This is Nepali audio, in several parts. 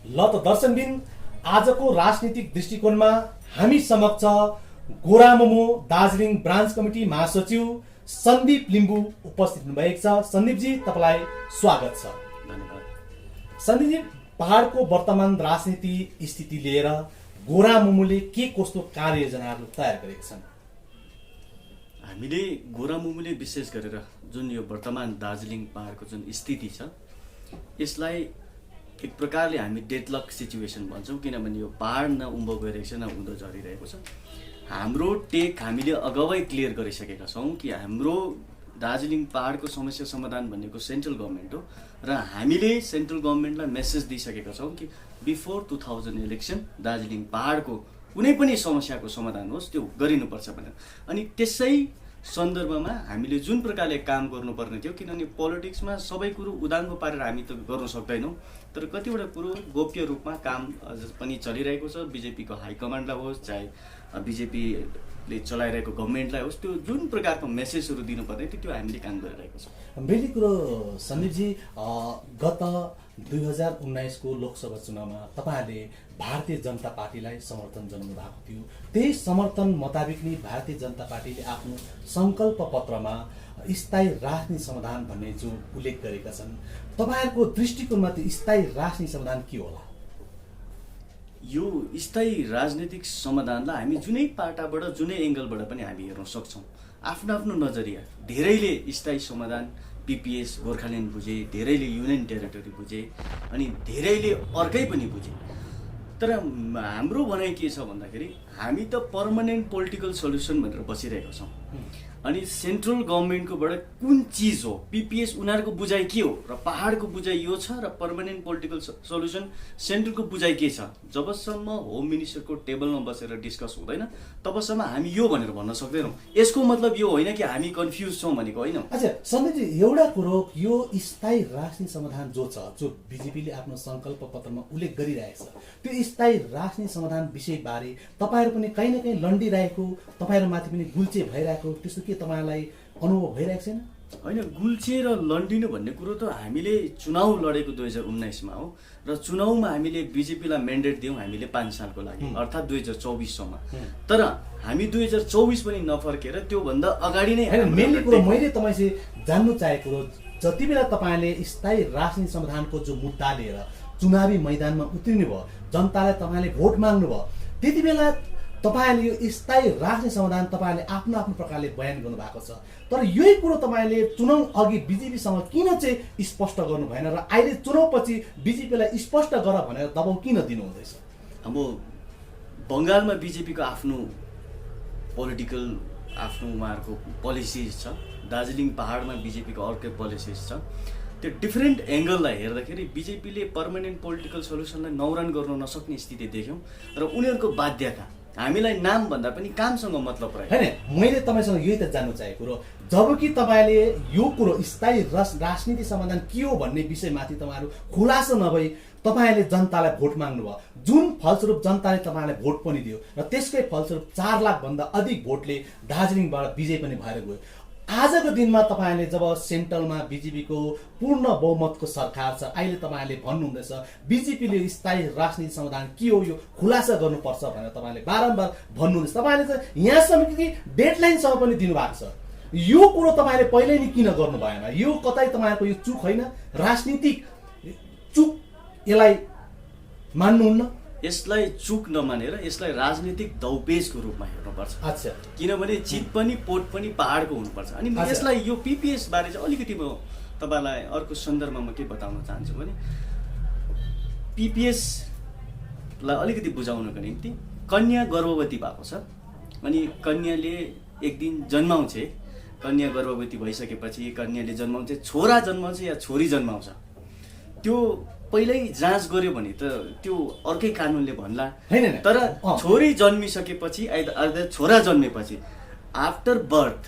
ल त दर्शकबिन आजको राजनीतिक दृष्टिकोणमा हामी समक्ष गोरा मोमो दार्जिलिङ ब्रान्च कमिटी महासचिव सन्दीप लिम्बू उपस्थित हुनुभएको छ। सन्दीपजी, तपाईलाई स्वागत छ। धन्यवाद। सन्दीपजी, पहाडको वर्तमान राजनीति स्थिति लिएर गोरा मोमोले के कस्तो कार्ययोजनाहरू तयार गरेका छन्? हामीले गोरा मोमोले विशेष गरेर जुन यो वर्तमान दार्जिलिङ पहाडको जुन स्थिति छ यसलाई एक प्रकारले हामी डेडलक सिचुएसन भन्छौँ, किनभने यो पहाड न उँभो गइरहेको छ न उँधो झरिरहेको छ। हाम्रो टेक हामीले अगावै क्लियर गरिसकेका छौँ कि हाम्रो दार्जिलिङ पहाडको समस्या समाधान भनेको सेन्ट्रल गभर्मेन्ट हो र हामीले सेन्ट्रल गभर्मेन्टलाई मेसेज दिइसकेका छौँ कि बिफोर 2000 इलेक्सन दार्जिलिङ पहाडको कुनै पनि समस्याको समाधान होस् त्यो गरिनुपर्छ भनेर। अनि त्यसै सन्दर्भमा हामीले जुन प्रकारले काम गर्नुपर्ने थियो, किनभने पोलिटिक्समा सबै कुरो उदाङ्गो पारेर हामी त गर्न सक्दैनौँ, तर कतिवटा कुरो गोप्य रूपमा काम पनि चलिरहेको छ। बिजेपीको हाइकमान्डलाई होस् चाहे बिजेपीले चलाइरहेको गभर्मेन्टलाई होस्, त्यो जुन प्रकारको मेसेजहरू दिनुपर्ने थियो त्यो हामीले काम गरिरहेको छ। पहिलो कुरो सन्दीपजी, गत 2019 को लोकसभा चुनावमा तपाईहरुले भारतीय जनता पार्टीलाई समर्थन जनाउनु भएको थियो। त्यही समर्थन मुताबिक नै भारतीय जनता पार्टीले आफ्नो संकल्प पत्रमा स्थायी राजनीतिक समाधान भन्ने जो उल्लेख गरेका छन्, तपाईहरुको दृष्टिकोणमा त्यो स्थायी राजनीतिक समाधान के होला? यो स्थायी राजनीतिक समाधानलाई हामी जुनै पाटाबाट जुनै एंगलबाट पनि हामी हेर्न सक्छौँ। आफ्नो आफ्नो नजरिया, धेरैले स्थायी समाधान पीपीएस गोर्खाल्यान्ड बुझे, धेरैले युनियन टेरिटोरी बुझे, अनि धेरैले अर्कै पनि बुझे। तर हाम्रो भनाइ के छ भन्दाखेरि हामी त पर्मानेन्ट पोलिटिकल सल्युसन भनेर बसिरहेका छौँ। अनि सेन्ट्रल गभर्मेन्टकोबाट कुन चिज हो, पीपीएस उनीहरूको बुझाइ के हो र पहाडको बुझाइ यो छ र पर्मानेन्ट पोलिटिकल सल्युसन सेन्ट्रलको बुझाइ के छ, जबसम्म होम मिनिस्टरको टेबलमा बसेर डिस्कस हुँदैन तबसम्म हामी यो भनेर भन्न सक्दैनौँ। यसको मतलब यो होइन कि हामी कन्फ्युज छौँ भनेको होइन। अच्छा सन्दीपजी, एउटा कुरो यो स्थायी राजनीतिक समाधान जो छ, जो बिजेपीले आफ्नो संकल्प पत्रमा उल्लेख गरिरहेछ, त्यो स्थायी राजनीतिक समाधान विषयबारे तपाईहरु पनि कहीँ न कहीँ लन्डिरहेको, तपाईहरुमाथि पनि गुल्चे भइरहेको त्यस्तो के तपाईलाई अनुभव भइरहेको छैन? होइन, गुल्चे र लन्डिनु भन्ने कुरो त हामीले चुनाव लडेको 2019 मा हो र चुनावमा हामीले बिजेपीलाई म्यान्डेट दियौँ हामीले 5 सालको लागि, अर्थात् 2024 सम्म। तर हामी 2024 पनि नफर्केर त्यो भन्दा अगाडि नै मेनली कुरो मैले तपाईसे जान्नु चाहेको कुरो, जति बेला तपाईले स्थायी राजनीतिक समाधानको जो मुद्दा लिएर चुनावी मैदानमा उत्रिनु भयो, जनतालाई तपाईले भोट माग्नु भयो, त्यति बेला तपाईले यो स्थायी राजनीतिक समाधान तपाईले आफ्नो आफ्नो प्रकारले बयान गर्नु भएको छ। तर यही कुरो तपाईले चुनाव अघि बिजेपीसँग किन चाहिँ स्पष्ट गर्नु भएन र अहिले चुनावपछि बिजेपीलाई स्पष्ट गर भनेर दबाउ किन दिनु हुँदैछ? अब बङ्गालमा बिजेपीको आफ्नो पोलिटिकल आफ्नो उहाँहरूको पोलिसिज छ, दार्जिलिङ पहाडमा बिजेपीको अर्कै पोलिसिज छ। त्यो डिफरेन्ट एंगललाई हेर्दाखेरि बिजेपीले पर्मानेन्ट पोलिटिकल सल्युसनलाई नौरान गर्न नसक्ने स्थिति देख्यौँ र उनीहरूको बाध्यता हामीलाई नाम भन्दा पनि कामसँग मतलब रह्यो। हैन, मैले तपाईसँग यही त जान्नु चाहेको कुरो, जबकि तपाईले यो कुरो स्थायी राजनीतिक समाधान के हो भन्ने विषयमाथि तपाईहरु खुलासा नभई तपाईले जनतालाई भोट माग्नु भयो, जुन फलस्वरूप जनताले तपाईलाई भोट पनि दियो र त्यसकै फलस्वरूप 4 लाख भन्दा अधिक भोटले दार्जिलिङबाट विजय पनि भएर गयो। आजको दिनमा तपाईले जब सेन्ट्रलमा बिजेपीको पूर्ण बहुमतको सरकार छ, अहिले तपाईले भन्नुहुँदैछ बिजेपीले स्थायी राजनीतिक समाधान के हो यो खुलासा गर्नुपर्छ भनेर तपाईले बारम्बार भन्नुहुँदैछ। तपाईले चाहिँ यहाँसम्म कि डेडलाइनसम्म पनि दिनुभएको छ। यो कुरो तपाईले पहिल्यै नै किन गर्नु भएन? यो कतै तपाईहरुको यो चुक होइन, राजनीतिक चुक यसलाई मान्नुहुन्न? यसलाई चुक नमानेर यसलाई राजनीतिक दौपेजको रूपमा हेर्नुपर्छ। अच्छा, किनभने चित पनि पोट पनि पहाडको हुनुपर्छ। अनि यसलाई यो पीपीएस बारे चाहिँ अलिकति म तपाईलाई अर्को सन्दर्भमा के बताउन चाहन्छु भने पीपीएस लाई अलिकति बुझाउनको निम्ति कन्या गर्भवती भएको छ, अनि कन्याले एक दिन जन्माउँछ, कन्या गर्भवती भइसकेपछि कन्याले जन्माउँछ, छोरा जन्माउँछ या छोरी जन्माउँछ, त्यो पहिल्यै जाँच गर्यो भने त त्यो अर्कै कानुनले भन्ला। तर छोरी जन्मिसकेपछि छोरा जन्मेपछि आफ्टर बर्थ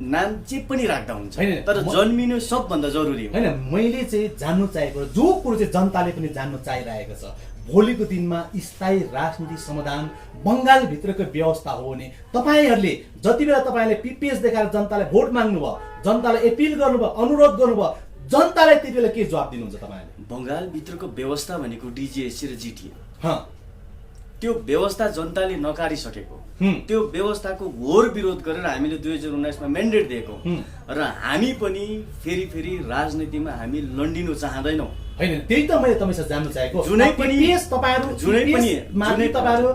नाम जे पनि राख्दा हुन्छ, तर जन्मिनु सबभन्दा जरुरी हो। हैन, मैले चाहिँ जान्नु चाहेको जो कुरो चाहिँ जनताले पनि जान्नु चाहिरहेको छ, भोलिको दिनमा स्थायी राजनीतिक समाधान बंगाल भित्रको व्यवस्था हो भने तपाईहरुले जति बेला तपाईले पीपीएस देखाएर जनतालाई भोट माग्नु भयो, जनतालाई एपिल गर्नुभयो, अनुरोध गर्नुभयो, जनतालाई त्यति बेला के जवाब दिनुहुन्छ तपाईँले? बङ्गालभित्रको व्यवस्था भनेको डिजिएससी र जिटिए, त्यो व्यवस्था जनताले नकारिसकेको, त्यो व्यवस्थाको घोर विरोध गरेर हामीले 2019मा म्यान्डेट दिएको र हामी पनि फेरि राजनीतिमा हामी लन्डिनु चाहँदैनौँ। हैन, त्यही त मैले तपाईसँग जान्न चाहेको। जुनै पनि तपाईहरु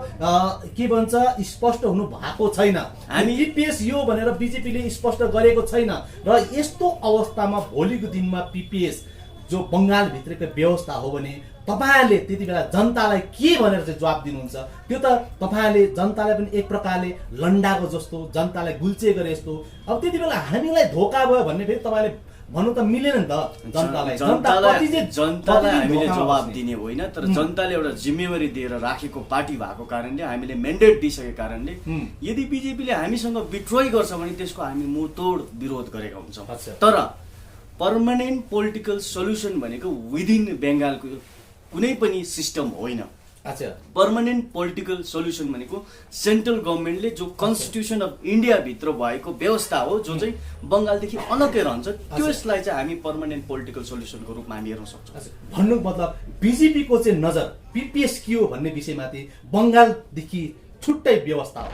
के भन्छ स्पष्ट हुनु भएको छैन। हामी पीपीएस यो भनेर बीजेपीले स्पष्ट गरेको छैन र यस्तो अवस्थामा भोलिको दिनमा पीपीएस जो बंगाल भित्रको व्यवस्था हो भने तपाईहरुले त्यति बेला जनतालाई के भनेर चाहिँ जवाब दिनुहुन्छ? त्यो त तपाईहरुले जनतालाई पनि एक प्रकारले लन्डाको जस्तो, जनतालाई गुल्चे गरे जस्तो। अब त्यति बेला हामीलाई धोका भयो भन्ने फेरि तपाईले भन्नु त मिलेन नि त। जनतालाई हामीले जवाब दिने होइन, तर जनताले एउटा जिम्मेवारी दिएर राखेको पार्टी भएको कारणले, हामीले म्यान्डेट दिइसकेको कारणले यदि बीजेपीले हामीसँग विड्रोय गर्छ भने त्यसको हामी मुतोड विरोध गरेका हुन्छौँ। तर पर्मानेन्ट पोलिटिकल सल्युसन भनेको विदिन बेङ्गालको कुनै पनि सिस्टम होइन। पर्मानेन्ट पोलिटिकल सल्युसन भनेको सेन्ट्रल गभर्मेन्टले जो कन्स्टिट्युसन अफ इन्डिया भित्र भएको व्यवस्था हो, जो चाहिँ बंगालदेखि अलग्गै रहन्छ, त्यसलाई चाहिँ हामी पर्मानेन्ट पोलिटिकल सल्युसनको रूपमा हामी हेर्न सक्छौँ। भन्नु मतलब बीजेपीको चाहिँ नजर पीपीएस के हो भन्ने विषयमाथि बंगालदेखि छुट्टै व्यवस्था हो।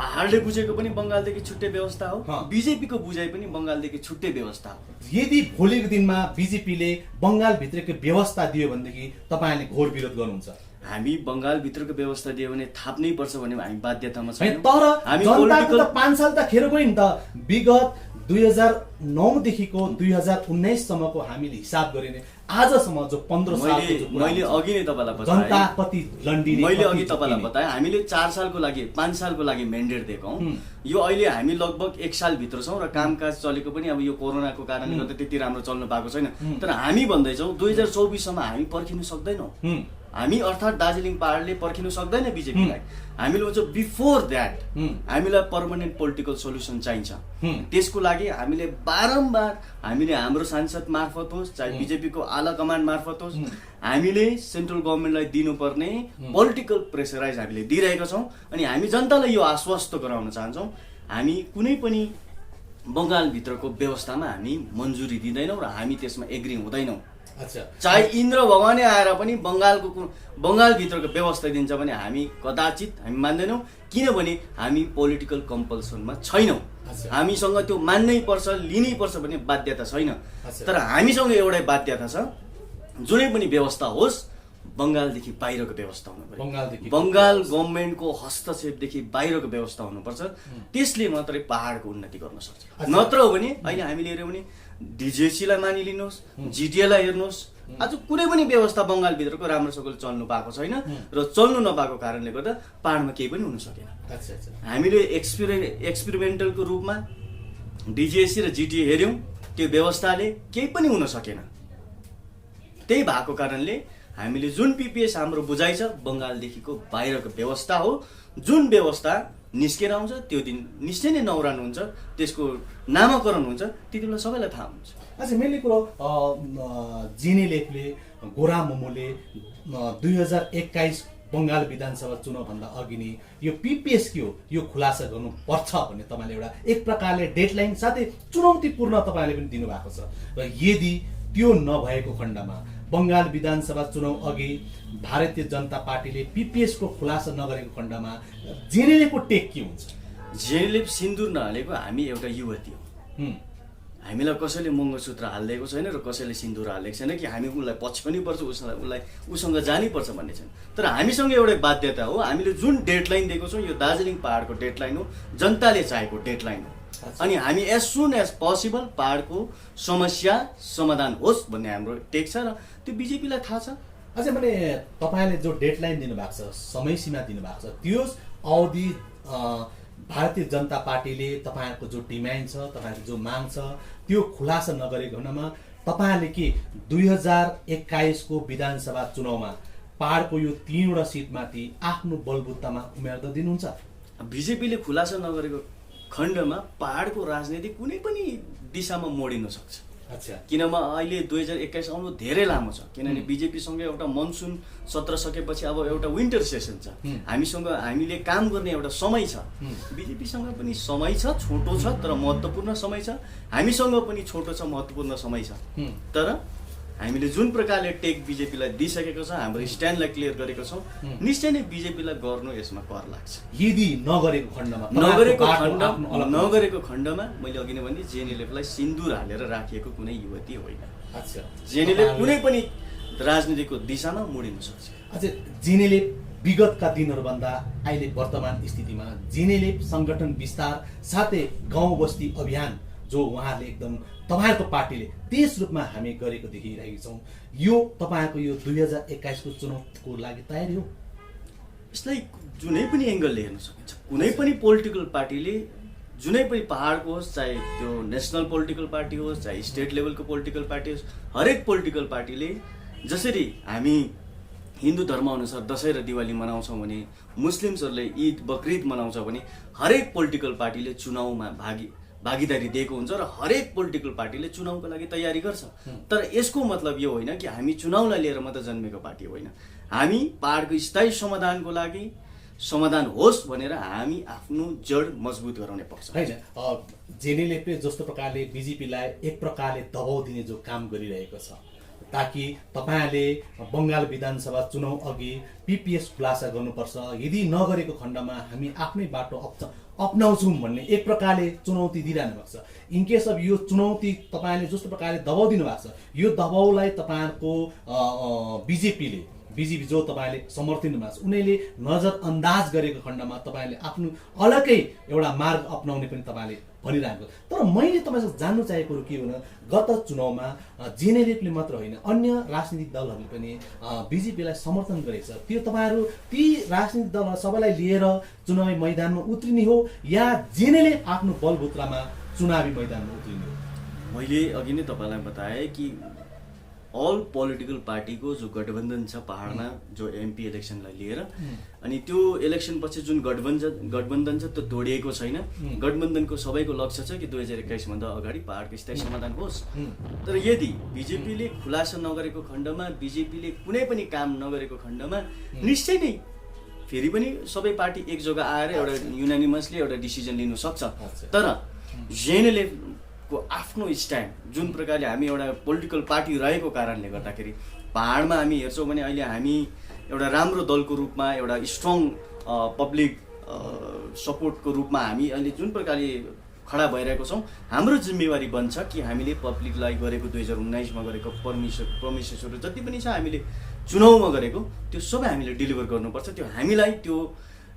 पहाडले बुझेको पनि बंगालदेखि छुट्टै व्यवस्था हो, बीजेपीको बुझाइ पनि बंगालदेखि छुट्टै व्यवस्था हो। यदि भोलिको दिनमा बीजेपीले बंगाल भित्रको व्यवस्था दियो भनेदेखि तपाईहरुले घोर विरोध गर्नुहुन्छ? हामी बंगाल भित्रको व्यवस्था दियो भने थाप्नै पर्छ भन्ने हामी बाध्यतामा छैनौं। तर हामी जनताको त 5 साल त खेर गयो नि त। विगत 2009 देखिको 2019 सम्मको हामीले हिसाब गरिने आजसम्म जो 15 सालको मैले अघि नै तपाईलाई बताए, जनता कति लन्डिने, मैले अघि तपाईलाई बताए हामीले 4 सालको लागि 5 सालको लागि म्यान्डेट दिएको हौ। यो अहिले हामी लगभग 1 साल भित्र छौं र कामकाज चलेको पनि अब यो कोरोनाको कारणले गर्दा त्यति राम्रो चल्न पाएको छैन। तर हामी भन्दै छौं 2024 सम्म हामी पर्खिनु सक्दैनौं। हामी अर्थात दार्जिलिङ पहाडले पर्खिनु सक्दैन बीजेपीलाई। हामीले भन्छौं बिफोर दैट हामीलाई पर्मानेन्ट पोलिटिकल सल्युसन चाहिन्छ। त्यसको लागि हामीले बारम्बार हामीले हाम्रो सांसद मार्फत होस्, चाहे बीजेपीको आला कमान्ड मार्फत होस्, हामीले सेन्ट्रल गभर्नमेन्टलाई दिनुपर्ने पोलिटिकल प्रेसराइज हामीले दिइरहेका छौं। अनि हामी जनतालाई यो आश्वस्त गराउन चाहन्छौं, हामी कुनै पनि बंगाल भित्रको व्यवस्थामा हामी मन्जुरी दिँदैनौं र हामी त्यसमा एग्री हुँदैनौं। चाहे इन्द्र भगवानै आएर पनि बंगाल भित्रको व्यवस्था दिन्छ भने हामी कदाचित हामी मान्दैनौं, किनभने हामी पोलिटिकल कम्पल्सनमा छैनौं। हामीसँग त्यो मान्नै पर्छ, लिनै पर्छ भन्ने बाध्यता छैन। तर हामीसँग एउटै बाध्यता छ, जुनै पनि व्यवस्था होस् बंगालदेखि बाहिरको व्यवस्था हुनु पर्यो। बंगाल गभर्नमेन्टको हस्तक्षेपदेखि बाहिरको व्यवस्था हुनुपर्छ। त्यसले मात्रै पहाडको उन्नति गर्न सक्छ। नत्र हो भने अहिले हामीले हेर्यौं भने डिजिएससीलाई मानिलिनुहोस्, जिटिएलाई हेर्नुहोस्, आज कुनै पनि व्यवस्था बंगाल भित्रको राम्रोसँगले चल्नु पाएको छैन र चल्नु नपाएको कारणले गर्दा पहाडमा केही पनि हुन सकेन। हामीले एक्सपेरिमेन्टलको रूपमा डिजिएससी र जिटिए हेर्यौं, त्यो व्यवस्थाले केही पनि हुन सकेन। त्यही भएको कारणले हामीले जुन पीपीएस हाम्रो बुझाइ छ बंगालदेखिको बाहिरको व्यवस्था हो, जुन व्यवस्था निस्केर आउँछ त्यो दिन निश्चय नै नौरान हुन्छ, त्यसको नामकरण हुन्छ, त्यति बेला सबैलाई थाहा हुन्छ। अच्छा, मैले कुरो जिनेलेफले गोरा मोमोले 2021 बंगाल विधानसभा चुनाव भन्दा अघि नै यो पीपीएस के हो यो खुलासा गर्नु पर्छ भन्ने तपाईले एउटा एक प्रकारले डेडलाइन साथै चुनौतीपूर्ण तपाईले पनि दिनुभएको छ। र यदि त्यो नभएको खण्डमा बंगाल विधानसभा चुनाव अघि भारतीय जनता पार्टीले पीपीएस को खुलासा नगरेको खण्डमा जेनेलेको टेक के हुन्छ? जेनेले सिन्दुर नहालेको हामी एउटा युवती हो। हामीलाई कसैले मङ्गलसूत्र हालिदिएको छैन र कसैले सिन्दुर हालेको छैन कि हामी उनलाई पछि पनि पर्छ, उसँग जानै पर्छ भन्ने छैन। तर हामीसँग एउटै बाध्यता हो, हामीले जुन डेडलाइन दिएको छौं यो दार्जिलिङ पहाडको डेडलाइन हो, जनताले चाहेको डेडलाइन हो। अनि हामी एज सुन एज पोसिबल पहाडको समस्या समाधान होस् भन्ने हाम्रो टेक छ र त्यो बीजेपीलाई थाहा छ। अझै मैले तपाईले जो डेडलाइन दिनुभएको छ, समय सीमा दिनुभएको छ, त्यो अवधि भारतीय जनता पार्टीले तपाईहरुको जो डिमान्ड छ, तपाईहरुको जो माग छ, त्यो खुलासा नगरेको हुनामा तपाईहरुले के 2021 को विधानसभा चुनावमा पहाडको यो 3वटा सिटमाथि आफ्नो बलबुत्तामा उम्मेदवार दिनुहुन्छ? बीजेपीले खुलासा नगरेको खण्डमा पहाडको राजनीति कुनै पनि दिशामा मोडिन सक्छ। अच्छा किनभने अहिले 2021 आउनु धेरै लामो छ, किनभने बिजेपीसँग एउटा मनसुन सत्र सकेपछि अब एउटा विन्टर सेसन छ, हामीले काम गर्ने एउटा समय छ। बिजेपीसँग पनि समय छ, छोटो छ तर महत्त्वपूर्ण समय छ, हामीसँग पनि छोटो छ महत्त्वपूर्ण समय छ। तर हामीले जुन प्रकारले टेक बिजेपीलाई दिइसकेको छ, हाम्रो स्ट्यान्डलाई क्लियर गरेको छौँ, निश्चय नै बिजेपीलाई गर्नु यसमा कर लाग्छ। यदि नगरेको खण्डमा मैले अघि नै भने जेएनएलएफलाई सिन्दुर हालेर राखिएको कुनै युवती होइन। अच्छा जेएनएलएफ कुनै पनि राजनीतिको दिशामा मुडिन सक्छ। अच्छा जेएनएलएफ विगतका दिनहरूभन्दा अहिले वर्तमान स्थितिमा जेएनएलएफ सङ्गठन विस्तार साथै गाउँ बस्ती अभियान जो उहाँहरूले एकदम तपाईँहरूको पार्टीले तेज रूपमा हामी गरेको देखिरहेका छौँ, यो तपाईँहरूको यो 2021 को चुनावको लागि तयारी हो? यसलाई जुनै पनि एङ्गलले हेर्न सकिन्छ। कुनै पनि पोलिटिकल पार्टीले, जुनै पनि पहाडको होस्, चाहे त्यो नेसनल पोलिटिकल पार्टी होस्, चाहे स्टेट लेभलको पोलिटिकल पार्टी होस्, हरेक पोलिटिकल पार्टीले जसरी हामी हिन्दू धर्मअनुसार दसैँ र दिवाली मनाउँछौँ भने, मुस्लिम्सहरूले ईद बकरिद मनाउँछ भने, हरेक पोलिटिकल पार्टीले चुनावमा भागीदारी दिएको हुन्छ र हरेक पोलिटिकल पार्टीले चुनावको लागि तयारी गर्छ। तर यसको मतलब यो होइन कि हामी चुनावलाई लिएर मात्र जन्मेको पार्टी होइन। हामी पहाडको स्थायी समाधानको लागि समाधान होस् भनेर हामी आफ्नो जड मजबुत गराउने पक्ष होइन। जेएनएलएफले जस्तो प्रकारले बिजेपीलाई एक प्रकारले दबाउ दिने जो काम गरिरहेको छ, ताकि तपाईँहरूले बङ्गाल विधानसभा चुनाव अघि पिपिएस खुलासा गर्नुपर्छ, यदि नगरेको खण्डमा हामी आफ्नै बाटो अपनाउँछौँ भन्ने एक प्रकारले चुनौती दिइरहनु भएको छ। इनकेस अब यो चुनौती तपाईँले जस्तो प्रकारले दबाउ दिनुभएको छ, यो दबाउलाई तपाईँहरूको बिजेपी जो तपाईँले समर्थन दिनुभएको छ उनीहरूले नजरअन्दाज गरेको खण्डमा तपाईँले आफ्नो अलग्गै एउटा मार्ग अपनाउने पनि तपाईँले भनिरहेको। तर मैले तपाईँसँग जान्नु चाहेको कुरो के हो भने, गत चुनावमा जेएनएलएफले मात्र होइन अन्य राजनीतिक दलहरूले पनि बिजेपीलाई समर्थन गरेको छ। त्यो तपाईँहरू ती राजनीतिक दलहरू सबैलाई लिएर चुनावी मैदानमा उत्रिने हो या जेएनएलएफ आफ्नो बलबुत्रामा चुनावी मैदानमा उत्रिने हो? मैले अघि नै तपाईँलाई बताएँ कि अल पोलिटिकल पार्टीको जो गठबन्धन छ पहाडमा, जो एमपी इलेक्सनलाई लिएर, अनि त्यो इलेक्सन पछि जुन गठबन्धन छ त्यो तोडिएको छैन। गठबन्धनको सबैको लक्ष्य छ कि 2021 भन्दा अगाडि पहाडको स्थायी समाधान होस्। तर यदि बिजेपीले खुलासा नगरेको खण्डमा, बिजेपीले कुनै पनि काम नगरेको खण्डमा निश्चय नै फेरि पनि सबै पार्टी एक जग्गा आएर एउटा युनानिमसली एउटा डिसिजन लिनु सक्छ। तर जेएनएलएफ को आफ्नो स्ट्यान्ड जुन प्रकारले हामी एउटा पोलिटिकल पार्टी रहेको कारणले गर्दाखेरि पहाडमा हामी हेर्छौँ भने अहिले हामी एउटा राम्रो दलको रूपमा, एउटा स्ट्रङ पब्लिक सपोर्टको रूपमा हामी अहिले जुन प्रकारले खडा भइरहेको छौँ, हाम्रो जिम्मेवारी बन्छ कि हामीले पब्लिकलाई गरेको 2019 मा गरेको प्रमिसेसहरू जति पनि छ हामीले चुनावमा गरेको त्यो सबै हामीले डेलिभर गर्नुपर्छ। त्यो हामीलाई त्यो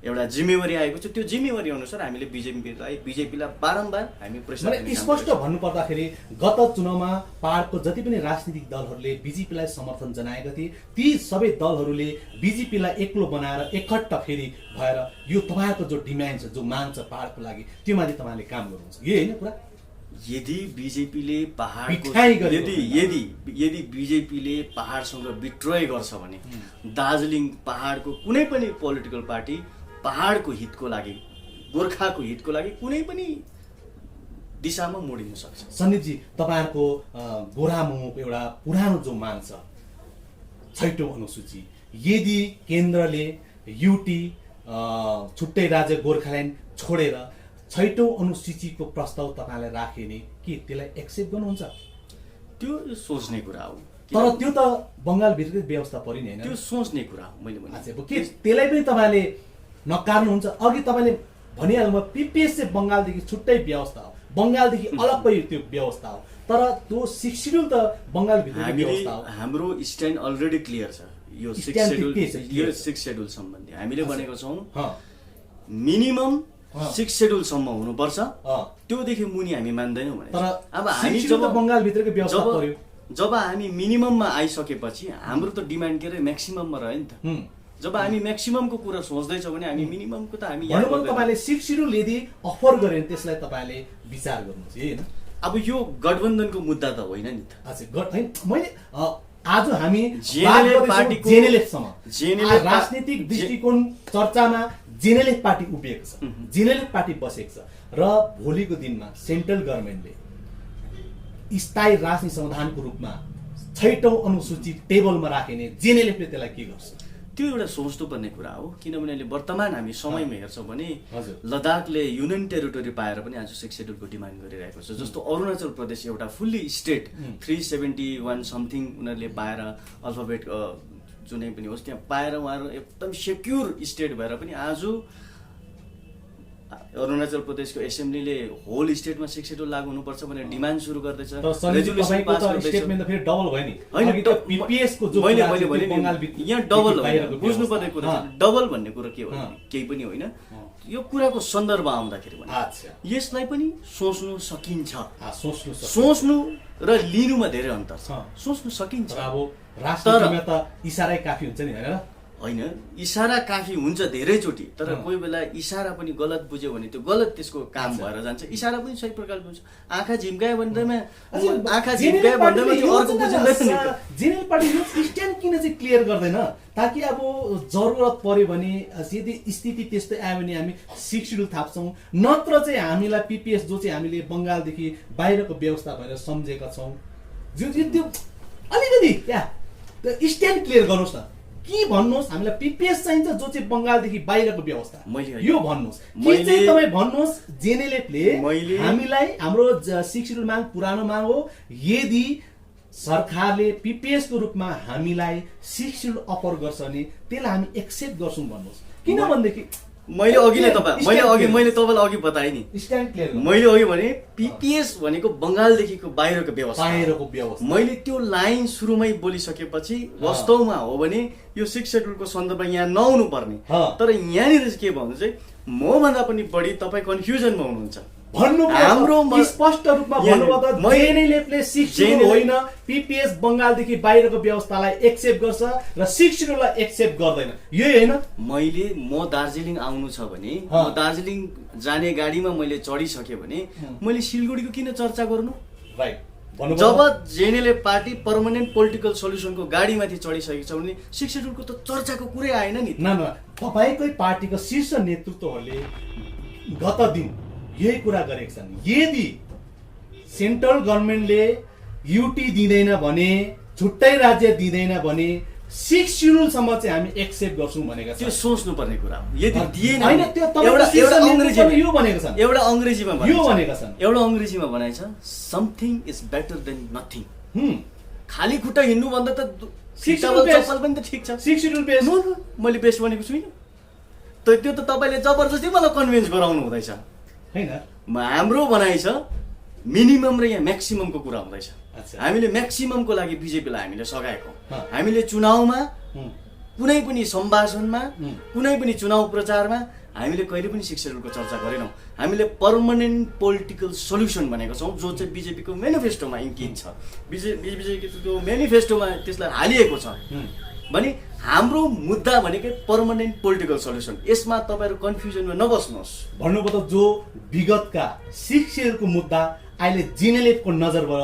एउटा जिम्मेवारी आएको छ। त्यो जिम्मेवारी अनुसार हामीले बिजेपीलाई बारम्बार हामी प्रेसर स्पष्ट भन्नुपर्दाखेरि गत चुनावमा पहाडको जति पनि राजनीतिक दलहरूले बिजेपीलाई समर्थन जनाएका थिए, ती सबै दलहरूले बिजेपीलाई एक्लो बनाएर एकट्ठा फेरि भएर यो तपाईँहरूको जो डिमान्ड छ, जो माग छ पहाडको लागि, त्यो माथि तपाईँले काम गर्नुहुन्छ, यही होइन कुरा? यदि बिजेपीले पहाडको यदि बिजेपीले पहाडसँग विट्रोय गर्छ भने दार्जिलिङ पहाडको कुनै पनि पोलिटिकल पार्टी पहाडको हितको लागि, गोर्खाको हितको लागि कुनै पनि दिशामा मोडिन सक्छ। सन्दीपजी, तपाईँहरूको गोरामुखको एउटा पुरानो जो माग छ 6औं अनुसूची, यदि केन्द्रले युटी छुट्टै राज्य गोर्खाल्यान्ड छोडेर 6औं अनुसूचीको प्रस्ताव तपाईँलाई राखिने के त्यसलाई एक्सेप्ट गर्नुहुन्छ? त्यो सोच्ने कुरा हो। तर त्यो त बङ्गालभित्रकै व्यवस्था परिने होइन, त्यो सोच्ने कुरा हो। मैले भने के त्यसलाई पनि तपाईँले नकार्नुहुन्छ? अघि तपाईँले भनिहाल्नुभयो पिपिएस चाहिँ बङ्गालदेखि छुट्टै व्यवस्था हो, बङ्गालदेखि अलग्गै त्यो व्यवस्था हो, तर त्यो 6 शेड्युल त बङ्गालभित्रकै व्यवस्था हो। हाम्रो स्ट्यान्ड अलरेडी क्लियर छ। यो 6 शेड्युल सम्बन्धी हामीले भनेको छौँ मिनिमम 6 शेड्युलसम्म हुनुपर्छ, त्योदेखि मुनि हामी मान्दैनौँ भने। तर अब हामी जब बङ्गालभित्रकै व्यवस्था पर्यो, जब हामी मिनिमममा आइसकेपछि हाम्रो त डिमान्ड के अरे म्याक्सिमममा रह्यो नि त। जब हामी म्याक्सिममको कुरा सोच्दैछौँ भने हामी मिनिममको त हामी तपाईँले 6 शेड्युल यदि अफर गरे भने त्यसलाई तपाईँले विचार गर्नुहुन्छ, होइन? अब यो गठबन्धनको मुद्दा त होइन नि त। मैले आज हामी जेएनएलएफ राजनीतिक दृष्टिकोण चर्चामा जेएनएलएफ पार्टी उभिएको छ, जेएनएलएफ पार्टी बसेको छ र भोलिको दिनमा सेन्ट्रल गभर्नमेन्टले स्थायी राजनीतिक समाधानको रूपमा 6औं अनुसूची टेबलमा राखिने जेएनएलएफले त्यसलाई के गर्छ? त्यो एउटा सोच्नुपर्ने कुरा हो, किनभने अहिले वर्तमान हामी समयमा हेर्छौँ भने हजुर। लद्दाखले युनियन टेरिटोरी पाएर पनि आज 6 शेड्युलको डिमान्ड गरिरहेको छ। जस्तो अरुणाचल प्रदेश एउटा फुल्ली स्टेट 371 समथिङ उनीहरूले पाएर अल्फाबेट जुनै पनि होस् त्यहाँ पाएर उहाँहरू एकदम सेक्युर स्टेट भएर पनि आज अरुणाचल प्रदेशको एसेम्ब्लीले होल स्टेटमा 6 शेड्युल लागू हुनुपर्छ भनेर डिमान्ड सुरु गर्दैछ। रेजुलेसन पास गर्दैछ। स्टेटमेन्ट त फेरि डबल भयो नि। हैन पीपीएस को जो मैले भने यहाँ डबल बुझ्नुपर्ने कुरा छ। डबल भन्ने कुरा के हो? केही पनि होइन। यो कुराको सन्दर्भ आउँदाखेरि भने यसलाई पनि सोच्नु सकिन्छ। सोच्नु र लिनुमा धेरै अन्तर छ। सोच्नु सकिन्छ। अब राष्ट्रमा त इशारै काफी हुन्छ नि, हैन? होइन, इशारा काफी हुन्छ धेरैचोटि, तर कोही बेला इशारा पनि गलत बुझ्यो भने त्यो गलत त्यसको काम भएर जान्छ। इशारा पनि सही प्रकारले हुन्छ। आँखा झिम्कायो भन्दैमा त्यो अर्को बुझिँदैन। जेएनएल पार्टी यो स्ट्यान्ड किन चाहिँ क्लियर गर्दैन? ताकि अब जरुरत पर्यो भने यदि स्थिति त्यस्तै आयो भने हामी 6 शेड्युल थाप्छौँ, नत्र चाहिँ हामीलाई पीपीएस जो चाहिँ हामीले बङ्गालदेखि बाहिरको व्यवस्था भनेर सम्झेका छौँ, जो त्यो अलिकति क्या स्ट्यान्ड क्लियर गर्नुहोस् न। के भन्नुहोस्? हामीलाई पीपीएस चाहिन्छ जो चाहिँ बङ्गालदेखि बाहिरको व्यवस्था, यो भन्नुहोस्। के चाहिँ तपाईँ भन्नुहोस् जेएनएलएफले हामीलाई हाम्रो 6 शेड्युल माग पुरानो माग हो, यदि सरकारले पीपीएस को रूपमा हामीलाई 6 शेड्युल अफर गर्छ भने त्यसलाई हामी एक्सेप्ट गर्छौँ भन्नुहोस्। किनभनेदेखि मैले तपाईँलाई अघि बताएँ नि, मैले अघि भने पीपीएस भनेको बङ्गालदेखिको बाहिरको व्यवस्था। मैले त्यो लाइन सुरुमै बोलिसकेपछि वास्तवमा हो भने यो 6 शेड्युलको सन्दर्भमा यहाँ नआउनु पर्ने, तर यहाँनिर के भन्नु चाहिँ मभन्दा पनि बढी तपाईँ कन्फ्युजनमा हुनुहुन्छ। हाम्रो स्पष्ट रूपमा भन्नुभयो त जेएनएलएफले 6 शेड्युल होइन पीपीएस बङ्गालदेखि बाहिरको व्यवस्थालाई एक्सेप्ट गर्छ र 6 शेड्युललाई एक्सेप्ट गर्दैन, यही होइन? म दार्जिलिङ आउनु छ भने, म दार्जिलिङ जाने गाडीमा मैले चढिसकेँ भने मैले सिलगढीको किन चर्चा गर्नु? राइट। जब जेएनएलएफ पार्टी पर्मानेन्ट पोलिटिकल सल्युसनको गाडीमाथि चढिसकेको छ भने 6 शेड्युलको त चर्चाको कुरै आएन नि। तपाईँकै पार्टीको शीर्ष नेतृत्वहरूले गत दिन यही कुरा गरेका छन्। यदि सेन्ट्रल गभर्नमेन्टले युटी दिँदैन भने, छुट्टै राज्य दिँदैन भने 6 शेड्युलसम्म चाहिँ हामी एक्सेप्ट गर्छौँ भनेका छन्। त्यो सोच्नुपर्ने कुरा हो। यदि दिएन हैन, त्यो एउटा अङ्ग्रेजीमा यो भनेको छन्, एउटा अङ्ग्रेजीमा यो भनेका छन्, एउटा अङ्ग्रेजीमा भनाइ छ, something is better than nothing. खाली खुट्टा हिँड्नु भन्दा त चप्पल पनि त ठिक छ। 6 शेड्युल बेस्ट मैले बेस्ट भनेको छुइनँ। त्यो त तपाईँले जबरजस्ती मलाई कन्भिन्स गराउनु हुँदैछ हैन। हाम्रो भनाइ छ मिनिमम र यहाँ म्याक्सिममको कुरा हुँदैछ। हामीले म्याक्सिममको लागि बिजेपीलाई हामीले सघाएको। हामीले चुनावमा कुनै पनि सम्भाषणमा, कुनै पनि चुनाव प्रचारमा हामीले कहिले पनि 6 शेड्युलको चर्चा गरेनौँ। हामीले पर्मानेन्ट पोलिटिकल सल्युसन भनेको छौँ, जो चाहिँ बिजेपीको मेनिफेस्टोमा इङ्कित छ। बिजेपीको मेनिफेस्टोमा त्यसलाई हालिएको छ भने हाम्रो मुद्दा भनेकै पर्मानेन्ट पोलिटिकल सल्युसन। यसमा तपाईँहरू कन्फ्युजनमा नबस्नुहोस्। भन्नुभयो त जो विगतका 6 शेड्युलको मुद्दा अहिले जेएनएलएफको नजरबाट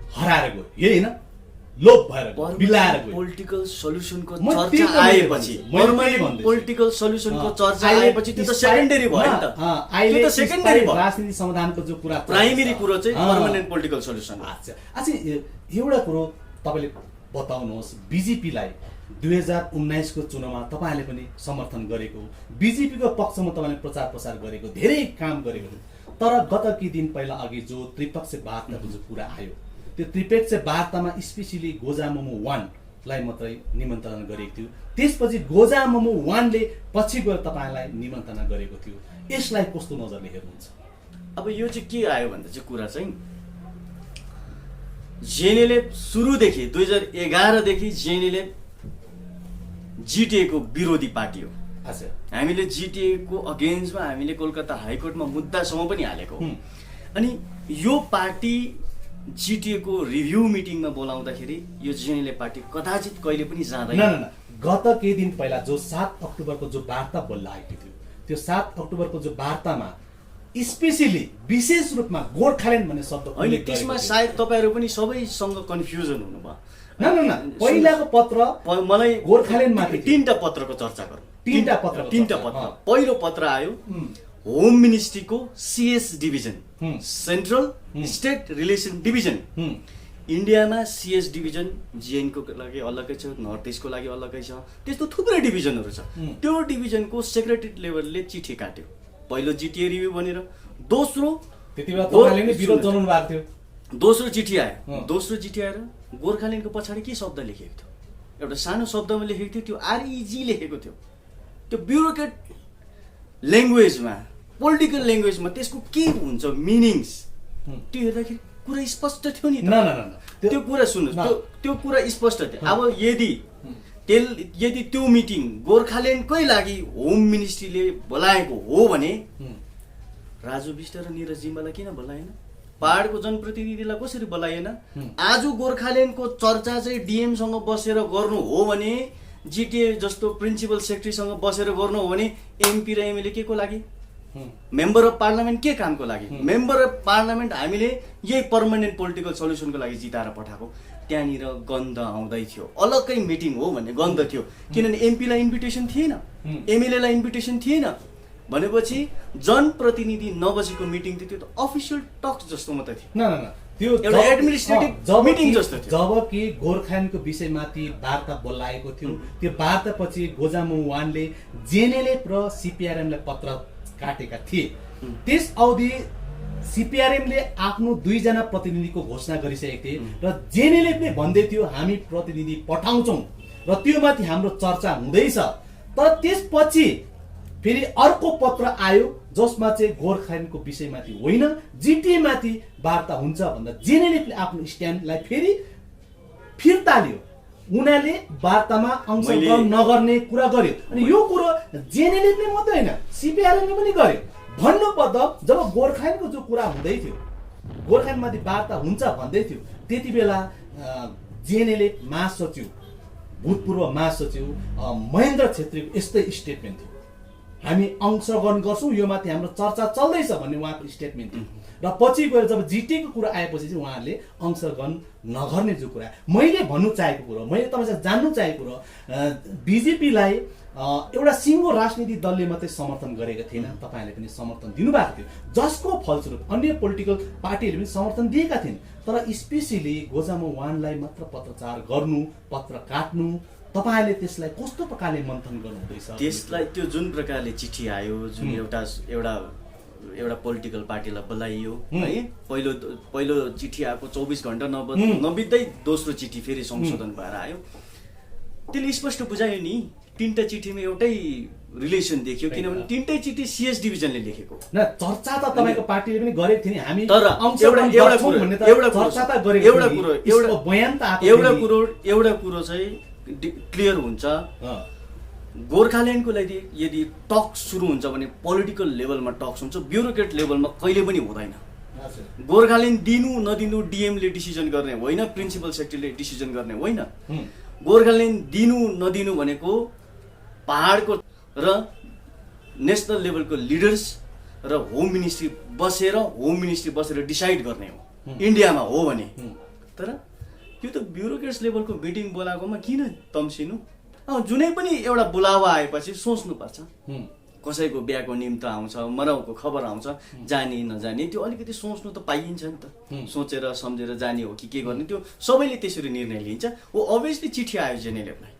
हराएर गयो, यही होइन? लोप भएर बिलाएर गयो। पोलिटिकल सल्युसनको चर्चा आएपछि, पर्मानेन्ट पोलिटिकल सल्युसनको चर्चा आएपछि त्यो त सेकेन्डरी भयो नि त। अहिले त सेकेन्डरी राजनीतिक समाधानको जो कुरा, प्राइमेरी कुरो चाहिँ पर्मानेन्ट पोलिटिकल सल्युसन। अच्छा, एउटा कुरो तपाईँले बताउनुहोस्, बिजेपीलाई 2019 को चुनावमा तपाईँले पनि समर्थन गरेको, बिजेपीको पक्षमा तपाईँले प्रचार प्रसार गरेको, धेरै काम गरेको, तर गत केही दिन पहिला अघि जो त्रिपक्षीय वार्ताको जो कुरा आयो, त्यो त्रिपक्षीय वार्तामा स्पेसियली गोजा मोमो 1 लाई मात्रै निमन्त्रणा गरेको थियो। त्यसपछि गोजा मोमो 1 ले पछि गएर तपाईँलाई निमन्त्रणा गरेको थियो। यसलाई कस्तो नजरले हेर्नुहुन्छ? अब यो चाहिँ के आयो भन्दा चाहिँ कुरा चाहिँ जेएनएलएफ सुरुदेखि 2011 देखि जेएनएलएफ जीटीए को विरोधी पार्टी हो। हामीले जीटीए को अगेन्स्टमा हामीले कोलकाता हाइकोर्टमा मुद्दासम्म पनि हालेको। अनि यो पार्टी जीटीए को रिभ्यू मिटिङमा बोलाउँदाखेरि यो जेएनएलएफ पार्टी कदाचित कहिले पनि जाँदैन। गत केही दिन पहिला जो 7 अक्टोबरको जो वार्ता बल्ल आएको थियो, त्यो 7 अक्टोबरको जो वार्तामा स्पेशली विशेष रूपमा गोर्खाल्यान्ड भन्ने शब्द होइन, त्यसमा सायद तपाईँहरू पनि सबैसँग कन्फ्युजन हुनुभयो। पहिलाको पत्र मलाई गोर्खाल्यान्ड माथि 3टा पत्रको चर्चा गरौँ। 3टा पत्र। पहिलो पत्र आयो होम मिनिस्ट्रीको CS division, central state relation division. इन्डियामा सीएस डिभिजन जिएनको लागि अलग्गै छ, नर्थ इस्टको लागि अलग्गै छ, त्यस्तो थुप्रै डिभिजनहरू छ। त्यो डिभिजनको सेक्रेटरी लेभलले चिठी काट्यो, पहिलो जिटिए रिभ्यू भनेर, दोस्रो त्यतिबेला तपाईले नै विरोध जनाउनु भएको थियो, दोस्रो चिठी आयो, दोस्रो चिठी आएर गोर्खाल्यान्डको पछाडि के शब्द लेखेको थियो, एउटा सानो शब्दमा लेखेको थियो, त्यो आरइजी लेखेको थियो, त्यो ब्युरोक्रेट ल्याङ्ग्वेजमा, पोलिटिकल ल्याङ्ग्वेजमा त्यसको के हुन्छ मिनिङ्स, त्यो हेर्दाखेरि कुरा स्पष्ट थियो नि। त्यो कुरा सुन्नुहोस्, त्यो कुरा स्पष्ट थियो। अब यदि त्यो मिटिङ गोर्खाल्यान्डकै लागि होम मिनिस्ट्रीले बोलाएको हो भने राजु बिष्ट र निरज जिम्बालाई किन बोलाएन? पहाडको जनप्रतिनिधिलाई कसरी बोलाएन? आज गोर्खाल्यान्डको चर्चा चाहिँ डिएमसँग बसेर गर्नु हो भने, जिटिए जस्तो प्रिन्सिपल सेक्रेटरीसँग बसेर गर्नु हो भने, एमपी र एमएलए के को लागि? मेम्बर अफ पार्लियामेन्ट के कामको लागि? मेम्बर अफ पार्लियामेन्ट हामीले यही पर्मानेन्ट पोलिटिकल सल्युसनको लागि जिताएर पठाएको। त्यहाँनिर गन्ध आउँदै थियो, अलग्गै मिटिङ हो भन्ने गन्ध थियो, किनभने एमपीलाई इन्भिटेसन थिएन, एमएलएलाई इन्भिटेसन थिएन भनेपछि जनप्रतिनिधि नबसेको मिटिङ थियो, त्यो त अफिसियल टक्स जस्तो मात्रै थियो, त्यो एउटा एडमिनिस्ट्रेटिभ मिटिङ जस्तो थियो। जबकि गोर्खाल्यान्डको विषयमाथि वार्ता बोलाएको थियो, त्यो वार्तापछि गोजामुङ वानले जेएनएलएफ र सीपीआरएमलाई पत्र काटेका थिए। त्यस अवधि सीपीआरएमले आफ्नो 2 जना प्रतिनिधिको घोषणा गरिसकेको थिए र जेएनएलएफले भन्दै थियो हामी प्रतिनिधि पठाउँछौँ र त्यो माथि हाम्रो चर्चा हुँदैछ। तर त्यसपछि फेरि अर्को पत्र आयो जसमा चाहिँ गोर्खाल्यान्डको विषयमाथि होइन, जिटिए माथि वार्ता हुन्छ भन्दा जेएनएलएफले आफ्नो स्ट्यान्डलाई फेरि फिर्ता लियो। उनीहरूले वार्तामा अंशग्रहण नगर्ने कुरा गर्यो। अनि यो कुरो जेएनएलएफले मात्रै होइन, सीपीआरएमले पनि गर्यो। भन्नु मतलब जब गोर्खाल्यान्डको जो कुरा हुँदै थियो, गोर्खाल्यान्डमाथि वार्ता हुन्छ भन्दै थियो, त्यति बेला जेएनएलएफ महासचिव, भूतपूर्व महासचिव महेन्द्र छेत्रीको यस्तै स्टेटमेन्ट थियो, हामी अंशग्रहण गर्छौँ, यो माथि हाम्रो चर्चा चल्दैछ भन्ने उहाँको स्टेटमेन्ट थियो। र पछि गएर जब जिटिएको कुरा आएपछि चाहिँ उहाँहरूले अंशग्रहण नगर्ने जो कुरा, मैले भन्नु चाहेको कुरो, मैले तपाईँसँग जान्नु चाहेको कुरो, बिजेपीलाई एउटा सिङ्गो राजनीतिक दलले मात्रै समर्थन गरेको थिएन, तपाईँहरूले पनि समर्थन दिनुभएको थियो, जसको फलस्वरूप अन्य पोलिटिकल पार्टीहरूले पनि समर्थन दिएका थिएन। तर स्पेसियली गोजामुङ वानलाई मात्र पत्रचार गर्नु, पत्र काट्नु, तपाईले त्यसलाई कस्तो प्रकारले मन्थन गर्नुहुँदैछ? त्यसलाई त्यो जुन प्रकारले चिठी आयो, जुन एउटा पोलिटिकल पार्टीलाई बोलाइयो है, पहिलो चिठी आएको 24 घण्टा नबित्दै दोस्रो चिठी फेरि संशोधन भएर आयो, त्यसले स्पष्ट बुझायो नि। 3टा चिठीमा एउटै रिलेसन देखियो, किनभने 3टै चिठी सीएस डिभिजनले लेखेको। चर्चा त तपाईको पार्टीले पनि गरेको थियो नि, हामी तर एउटा कुरो चाहिँ क्लियर हुन्छ, गोर्खाल्यान्डको लागि यदि टक्स सुरु हुन्छ भने पोलिटिकल लेभलमा टक्स हुन्छ, ब्युरोक्रेट लेभलमा कहिले पनि हुँदैन। गोर्खाल्यान्ड दिनु नदिनु डिएमले डिसिजन गर्ने होइन, प्रिन्सिपल सेक्रेटरीले डिसिजन गर्ने होइन। गोर्खाल्यान्ड दिनु नदिनु भनेको पहाडको र नेसनल लेभलको लिडर्स र होम मिनिस्ट्री बसेर डिसाइड गर्ने हो, इन्डियामा हो भने। तर यो त ब्युरोक्रेट्स लेभलको मिटिङ बोलाएकोमा किन तम्सिनु? जुनै पनि एउटा बोलावा आएपछि सोच्नुपर्छ, कसैको बिहाको निम्त आउँछ, मराउको खबर आउँछ, जाने नजाने त्यो अलिकति सोच्नु त पाइन्छ नि त, सोचेर सम्झेर जाने हो कि के गर्ने, त्यो सबैले त्यसरी निर्णय लिन्छ। हो अभियसली चिठी आयो जेएनएलएफलाई,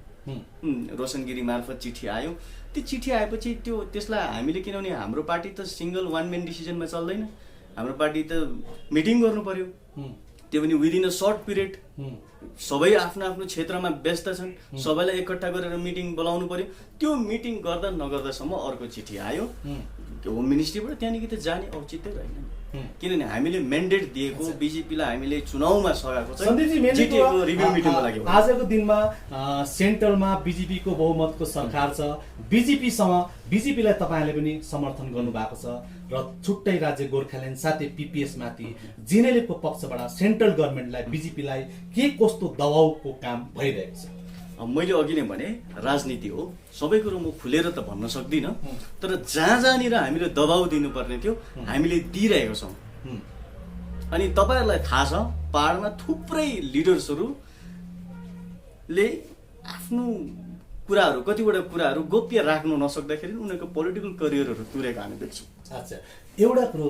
रोशन गिरी मार्फत चिठी आयो। त्यो चिठी आएपछि त्यसलाई हामीले, किनभने हाम्रो पार्टी त सिंगल वान म्यान डिसिजनमा चल्दैन, हाम्रो पार्टी त मिटिङ गर्नु पर्यो, त्यो पनि विदिन अ सर्ट पिरियड। सबै आफ्नो आफ्नो क्षेत्रमा व्यस्त छन्, सबैलाई एकट्ठा गरेर मिटिङ बोलाउनु पर्यो। त्यो मिटिङ गर्दा नगर्दासम्म अर्को चिठी आयो होम मिनिस्ट्रीबाट, त्यहाँदेखि त जाने औचित्य रहेन, किनभने हामीले म्यान्डेट दिएको, बिजेपीलाई हामीले चुनावमा सघाएको छ रिभ्यू मिटिङको लागि। आजको दिनमा सेन्ट्रलमा बिजेपीको बहुमतको सरकार छ, बिजेपीलाई तपाईँले पनि समर्थन गर्नुभएको छ र छुट्टै राज्य गोर्खाल्यान्ड साथै पिपिएस माथि जेएनएलएफको पक्षबाट सेन्ट्रल गभर्मेन्टलाई, बिजेपीलाई के कस्तो दबाउको काम भइरहेको छ? मैले अघि नै भने राजनीति हो, सबै कुरो म खुलेर त भन्न सक्दिनँ, तर जहाँनिर हामीले दबाउ दिनुपर्ने थियो हामीले दिइरहेको छौँ। अनि तपाईँहरूलाई थाहा छ, पहाडमा थुप्रै लिडर्सहरूले आफ्नो कतिवटा कुराहरू गोप्य राख्नु नसक्दाखेरि उनीहरूको पोलिटिकल करियरहरू तुरेको हामी देख्छौँ। अच्छा, एउटा कुरो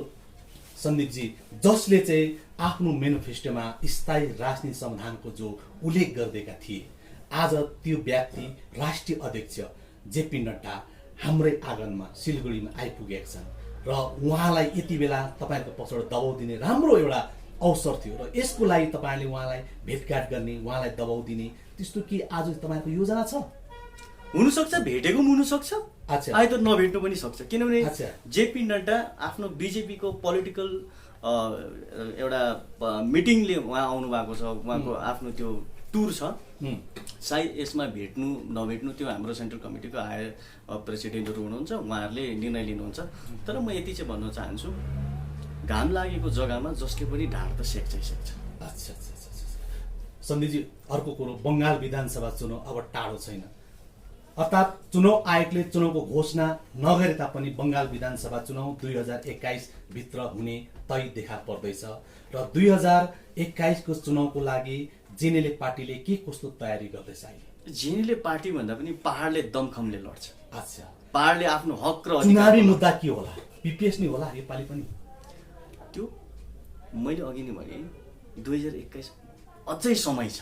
सन्दीपजी, जसले चाहिँ आफ्नो मेनिफेस्टोमा स्थायी राजनीति समाधानको जो उल्लेख गरिदिएका थिए, आज त्यो व्यक्ति राष्ट्रिय अध्यक्ष जेपी नड्डा हाम्रै आँगनमा सिलगढीमा आइपुगेका छन् र उहाँलाई यति बेला तपाईँको पछाडि दबाउ दिने राम्रो एउटा अवसर थियो र यसको लागि तपाईँले उहाँलाई भेटघाट गर्ने, उहाँलाई दबाउ दिने त्यस्तो के आज तपाईँको योजना छ? हुनसक्छ, भेटेको पनि हुनसक्छ, अच्छा, आइ त नभेट्नु पनि सक्छ। किनभने अच्छा, जेपी नड्डा आफ्नो बिजेपीको पोलिटिकल एउटा मिटिङले उहाँ आउनु भएको छ, उहाँको आफ्नो त्यो टुर छ, सायद यसमा भेट्नु नभेट्नु त्यो हाम्रो सेन्ट्रल कमिटीको हायर प्रेसिडेन्टहरू हुनुहुन्छ, उहाँहरूले निर्णय लिनुहुन्छ। तर म यति चाहिँ भन्न चाहन्छु, घाम लागेको जग्गामा जसले पनि ढाड त सेक्छै सेक्छ। अच्छा, सन्दीपजी, अर्को कुरो, बङ्गाल विधानसभा चुनाव अब टाढो छैन, अर्थात् चुनाव आयोगले चुनावको घोषणा नगरे तापनि बङ्गाल विधानसभा चुनाव 2021 भित्र हुने तय देखा पर्दैछ र 2021 को चुनावको लागि जेनेले पार्टीले के कस्तो तयारी गर्दैछ अहिले? जेनेले पार्टी भन्दा पनि पहाडले दमखमले लड्छ। अच्छा, पहाडले आफ्नो हक र चुनावी मुद्दा के होला? पिपिएस नै होला योपालि पनि? त्यो मैले अघि नै भने 2021 अझै समय छ,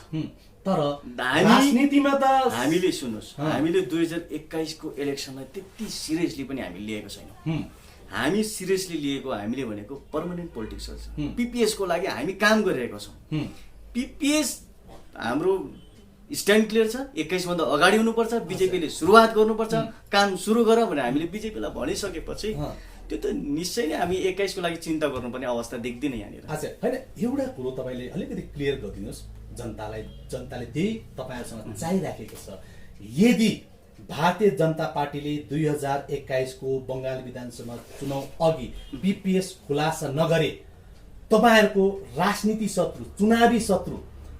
तर राजनीतिमा त हामीले सुन्नुहोस्, हामीले 2021 को इलेक्सनलाई त्यति सिरियसली पनि हामी लिएको छैनौँ। हामी सिरियसली लिएको हामीले भनेको पर्मानेन्ट पोलिटिक्स छ। पिपिएस को लागि हामी काम गरिरहेका छौँ। पिपिएस हाम्रो स्ट्यान्ड क्लियर छ, 21 भन्दा अगाडि हुनुपर्छ, बिजेपीले सुरुवात गर्नुपर्छ, काम सुरु गर भने हामीले बिजेपीलाई भनिसकेपछि त्यो त निश्चय नै हामी 21 को लागि चिन्ता गर्नुपर्ने अवस्था देख्दिन यहाँनिर। अच्छा, हैन, एउटा कुरो तपाईँले अलिकति क्लियर गरिदिनुहोस् जनताले त्यही तपाईँहरूसँग चाहिराखेको छ। यदि भारतीय जनता पार्टीले 2021 को बङ्गाल विधानसभा चुनाव अघि पिपिएस खुलासा नगरे तपाईँहरूको राजनीति शत्रु,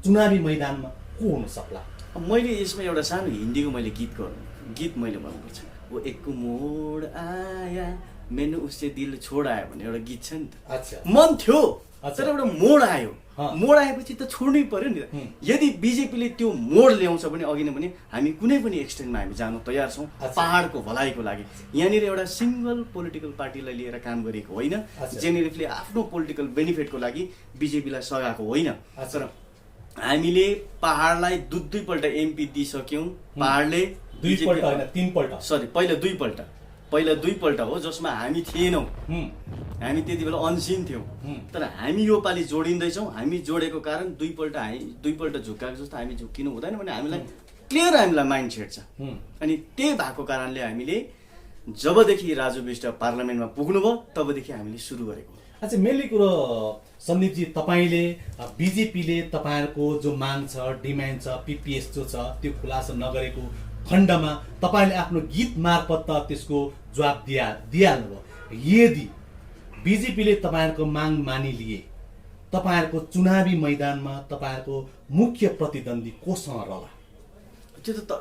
चुनावी मैदानमा को हुन सक्ला? मैले यसमा एउटा सानो हिन्दीको मैले गीत मैले भन्नुपर्छ। वो एक मोड आया मैंने उससे दिल छोड आयो भन्ने एउटा गीत छ नि त। अच्छा, मन थियो तर एउटा मोड आयो, मोड आएपछि त छोड्नै पर्यो नि त। यदि बिजेपीले त्यो मोड ल्याउँछ भने अघि नै पनि हामी कुनै पनि एक्सटेन्डमा हामी जानु तयार छौँ पहाडको भलाइको लागि। यहाँनिर एउटा सिङ्गल पोलिटिकल पार्टीलाई लिएर काम गरेको होइन, जेनेरेफले आफ्नो पोलिटिकल बेनिफिटको लागि बिजेपीलाई सघाएको होइन। तर हामीले पहाडलाई दुईपल्ट एमपी दिइसक्यौँ। पहाडले पहिला दुईपल्ट हो जसमा हामी थिएनौँ, हामी त्यति बेला अनसिन थियौँ। तर हामी यो पालि जोडिँदैछौँ। हामी जोडेको कारण दुईपल्ट झुक्काएको जस्तो हामी झुक्किनु हुँदैन भने हामीलाई क्लियर हामीलाई माइन्ड सेट छ। अनि त्यही भएको कारणले हामीले जबदेखि राजु विष्ट पार्लियामेन्टमा पुग्नुभयो तबदेखि हामीले सुरु गरेको। अच्छा, मेनली कुरो सन्दीपजी, तपाईँले बिजेपीले तपाईँहरूको जो माग छ, डिमान्ड छ, पिपिएस जो छ त्यो खुलासा नगरेको खण्डमा तपाईँले आफ्नो गीत मार्फत त त्यसको जवाब दिइहाल्नुभयो। यदि बिजेपीले तपाईँहरूको माग मानिलिए तपाईँहरूको चुनावी मैदानमा तपाईँहरूको मुख्य प्रतिद्वन्दी कोसँग रहला? त्यो त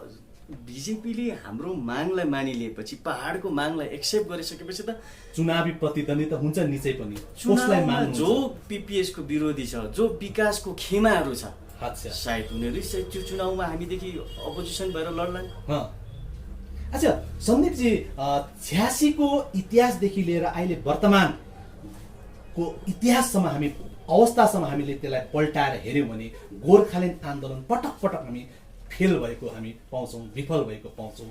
बिजेपीले हाम्रो मागलाई मानिलिएपछि, पहाडको मागलाई एक्सेप्ट गरिसकेपछि त चुनावी प्रतिद्वन्दी त हुन्छ निचै पनि। चुनावमा जो पिपिएस को विरोधी छ, जो विकासको खेमाहरू छ, सायद उनीहरू त्यो चुनावमा हामीदेखि अपोजिसन भएर लड्लान्। अच्छा सन्दीपजी, 86 को इतिहासदेखि लिएर अहिले वर्तमानको इतिहाससम्म हामी अवस्थासम्म हामीले त्यसलाई पल्टाएर हेऱ्यौँ भने गोर्खाल्यान्ड आन्दोलन पटक पटक हामी फेल भएको हामी पाउँछौँ, विफल भएको पाउँछौँ।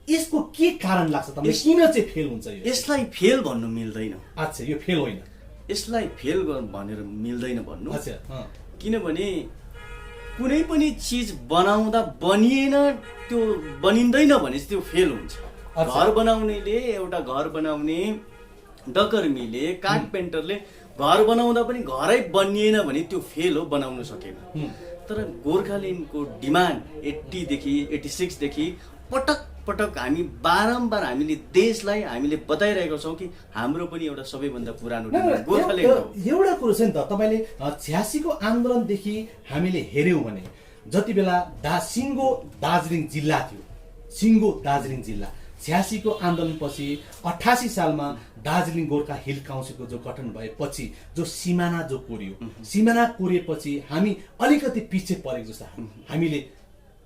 यसको के कारण लाग्छ तपाईलाई? किन चाहिँ फेल हुन्छ यो? यसलाई फेल भन्नु मिल्दैन। अच्छा, यो फेल होइन, यसलाई फेल भनेर मिल्दैन भन्नु। अच्छा, किनभने कुनै पनि चिज बनाउँदा बनिएन, त्यो बनिँदैन भने त्यो फेल हुन्छ। घर बनाउनेले, एउटा घर बनाउने डकर्मीले, कार्पेन्टरले घर बनाउँदा पनि घरै बनिएन भने त्यो फेल हो, बनाउन सकेन। तर गोर्खाल्यान्डको डिमान्ड 86 देखि पटक पटक हामी बारम्बार हामीले देशलाई हामीले बताइरहेको छौँ कि हाम्रो पनि एउटा सबैभन्दा पुरानो गोर्खाल्यान्ड हो। एउटा कुरो छ नि त, तपाईँले 86 को आन्दोलनदेखि हामीले हेऱ्यौँ भने जति बेला सिङ्गो दार्जिलिङ जिल्ला थियो, सिङ्गो दार्जिलिङ जिल्ला 86 को आन्दोलनपछि 88 सालमा दार्जिलिङ गोर्खा हिल काउन्सिलको जो गठन भएपछि जो सिमाना जो कोरियो, सिमाना कोरिएपछि हामी अलिकति पछि परेको जस्तो हामीले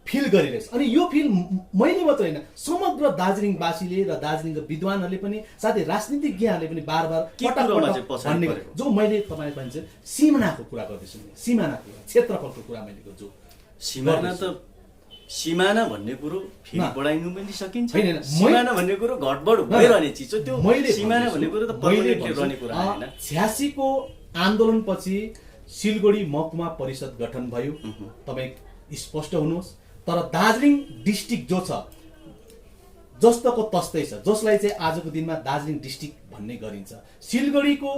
फिल गरिरहेछ। अनि यो फिल मैले मात्र होइन, समग्र दार्जिलिङवासीले र दार्जिलिङका विद्वानहरूले पनि, साथै राजनीतिज्ञहरूले पनि बार बार भन्ने, जो मैले तपाईँले भन्छ सिमानाको कुरा गर्दैछु, सिमानाको कुरा, क्षेत्रफलको कुरा मैले गर्छु। सिमाना भन्ने कुरो फेरि बढाइनु पनि सकिन्छ। सिमाना भन्ने कुरो घटबड भइरहने चिज हो त्यो। सिमाना भन्ने कुरो त पर्मनेन्टली रहने कुरा हैन। 86 को आन्दोलनपछि सिलगढी महकुमा परिषद गठन भयो, तपाईँ स्पष्ट हुनुहोस्। तर दार्जिलिङ डिस्ट्रिक्ट जो छ जस्तोको तस्तै छ, जसलाई चाहिँ आजको दिनमा दार्जिलिङ डिस्ट्रिक्ट भन्ने गरिन्छ। सिलगढीको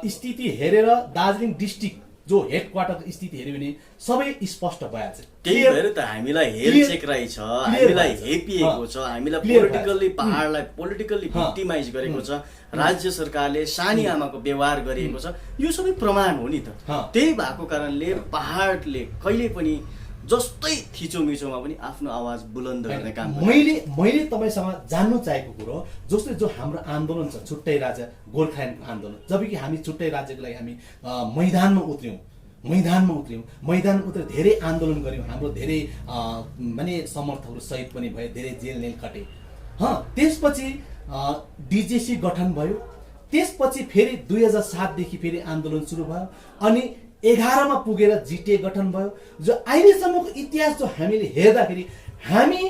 स्थिति हेरेर दार्जिलिङ डिस्ट्रिक्ट जो हेडक्वार्टर स्थिति हेऱ्यो भने सबै स्पष्ट भइहाल्छ। त्यही भएर त हामीलाई हेल्थ चेक छ, हामीलाई हेपिएको छ, हामीलाई पोलिटिकल्ली पहाडलाई पोलिटिकल्ली भिक्टिमाइज गरेको छ, राज्य सरकारले सानी आमाको व्यवहार गरिएको छ। यो सबै प्रमाण हो नि त। त्यही भएको कारणले पहाडले कहिले पनि जस्तै थिचोमिचोमा पनि आफ्नो आवाज बुलन्द गर्ने काम मैले तपाईसँग जान्नु चाहेको कुरो, जस्तै जो हाम्रो आन्दोलन छ छुट्टै राज्य गोर्खाल्यान्डको आन्दोलन, जबकि हामी छुट्टै राज्यको लागि हामी मैदानमा उत्र्यौँ, धेरै आन्दोलन गऱ्यौँ, हाम्रो धेरै माने समर्थकहरू सहित पनि भए, धेरै जेल खटे। त्यसपछि डिजेसी गठन भयो, त्यसपछि फेरि 2007 देखि फेरि आन्दोलन सुरु भयो, अनि 11 मा पुगेर जिटिए गठन भयो। जो अहिलेसम्मको इतिहास जो हामीले हेर्दाखेरि हामी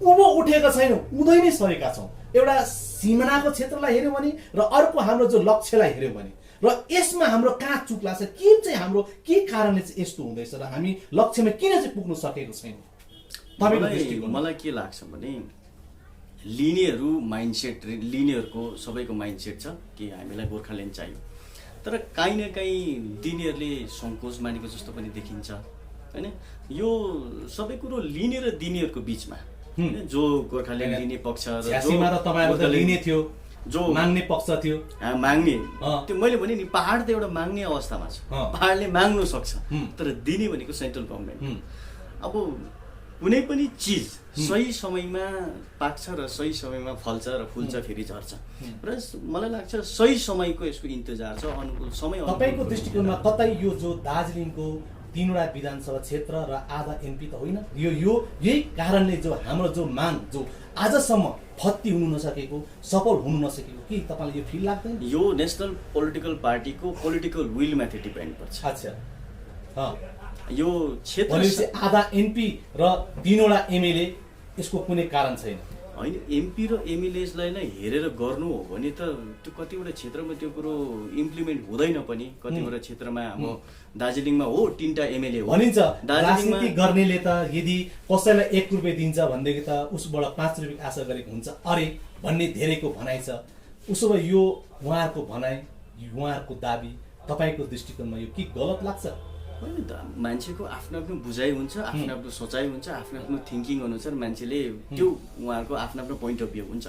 उँभो उठेका छैनौँ, उधै नै सरेका छौँ। एउटा सिमानाको क्षेत्रलाई हेऱ्यौँ भने र अर्को हाम्रो जो लक्ष्यलाई हेऱ्यौँ भने, र यसमा हाम्रो कहाँ चुक लाग्छ, के चाहिँ हाम्रो के कारणले चाहिँ यस्तो हुँदैछ र हामी लक्ष्यमा किन चाहिँ पुग्न सकेको छैनौँ? मलाई के लाग्छ भने लिनेहरू माइन्डसेट, लिनेहरूको सबैको माइन्डसेट छ कि हामीलाई गोर्खाल्यान्ड चाहियो, तर काहीँ न काहीँ दिनेहरूले सङ्कोच मानेको जस्तो पनि देखिन्छ हैन। यो सबै कुरो लिने र दिनेहरूको बिचमा, जो गोर्खाल्यान्ड लिने पक्ष र जो लिने थियो, जो माग्ने पक्ष थियो, माग्ने, त्यो मैले भने नि पहाड त एउटा माग्ने अवस्थामा छ। पहाडले माग्नु सक्छ, तर दिने भनेको सेन्ट्रल गभर्नमेन्ट। अब कुनै पनि चिज सही समयमा पाक्छ र सही समयमा फल्छ र फुल्छ, फेरि झर्छ। र मलाई लाग्छ सही समयको यसको इन्तजार छ, अनुकूल समय। तपाईँको दृष्टिकोणमा कतै यो जो दार्जिलिङको 3वटा विधानसभा क्षेत्र र आधा एमपी त होइन, यही कारणले जो हाम्रो जो माग जो आजसम्म फत्ती हुनु नसकेको, सफल हुनु नसकेको, के तपाईँलाई यो फिल लाग्दैन? यो नेसनल पोलिटिकल पार्टीको पोलिटिकल विलमाथि डिपेन्ड पर्छ। अच्छा, यो क्षेत्र आधा एमपी र 3वटा एमएलए, यसको कुनै कारण छैन होइन। एमपी र एमएलएलाई नै हेरेर गर्नु हो भने त त्यो कतिवटा क्षेत्रमा त्यो कुरो इम्प्लिमेन्ट हुँदैन पनि। कतिवटा क्षेत्रमा अब दार्जिलिङमा हो 3टा एमएलए हो भनिन्छ। राजनीति गर्नेले त यदि कसैलाई 1 रुपियाँ दिन्छ भनेदेखि त उसबाट 5 रुपियाँ आशा गरेको हुन्छ अरे भन्ने धेरैको भनाइ छ। उसो भए यो उहाँहरूको भनाइ, उहाँहरूको दाबी तपाईँको दृष्टिकोणमा यो के गलत लाग्छ? होइन त, मान्छेको आफ्नो आफ्नो बुझाइ हुन्छ, आफ्नो आफ्नो सोचाइ हुन्छ, आफ्नो आफ्नो थिङ्किङ अनुसार मान्छेले त्यो उहाँहरूको आफ्नो आफ्नो पोइन्ट अफ भ्यू हुन्छ।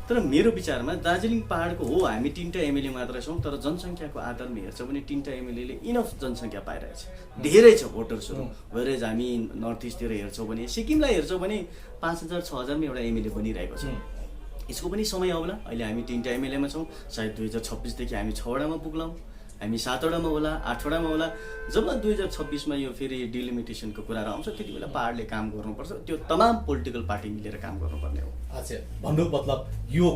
तर मेरो विचारमा दार्जिलिङ पहाडको हो हामी 3टा एमएलए मात्र छौँ, तर जनसङ्ख्याको आधारमा हेर्छ भने 3टा एमएलएले इनफ जनसङ्ख्या पाइरहेछ, धेरै छ भोटर्सहरू। वेरेज हामी नर्थ इस्टतिर हेर्छौँ भने, सिक्किमलाई हेर्छौँ भने 5000 6000 मा एउटा एमएलए बनिरहेको छ। यसको पनि समय आउला। अहिले हामी 3टा एमएलएमा छौँ, सायद 2026 देखि हामी 6वटामा पुग्लाौँ, हामी 7वटामा होला, 8वटामा होला। जब 2026 मा यो फेरि डिलिमिटेसनको कुराहरू आउँछ, त्यति बेला पहाडले काम गर्नुपर्छ। त्यो तमाम पोलिटिकल पार्टी मिलेर काम गर्नुपर्ने हो। अच्छा, भन्नु मतलब यो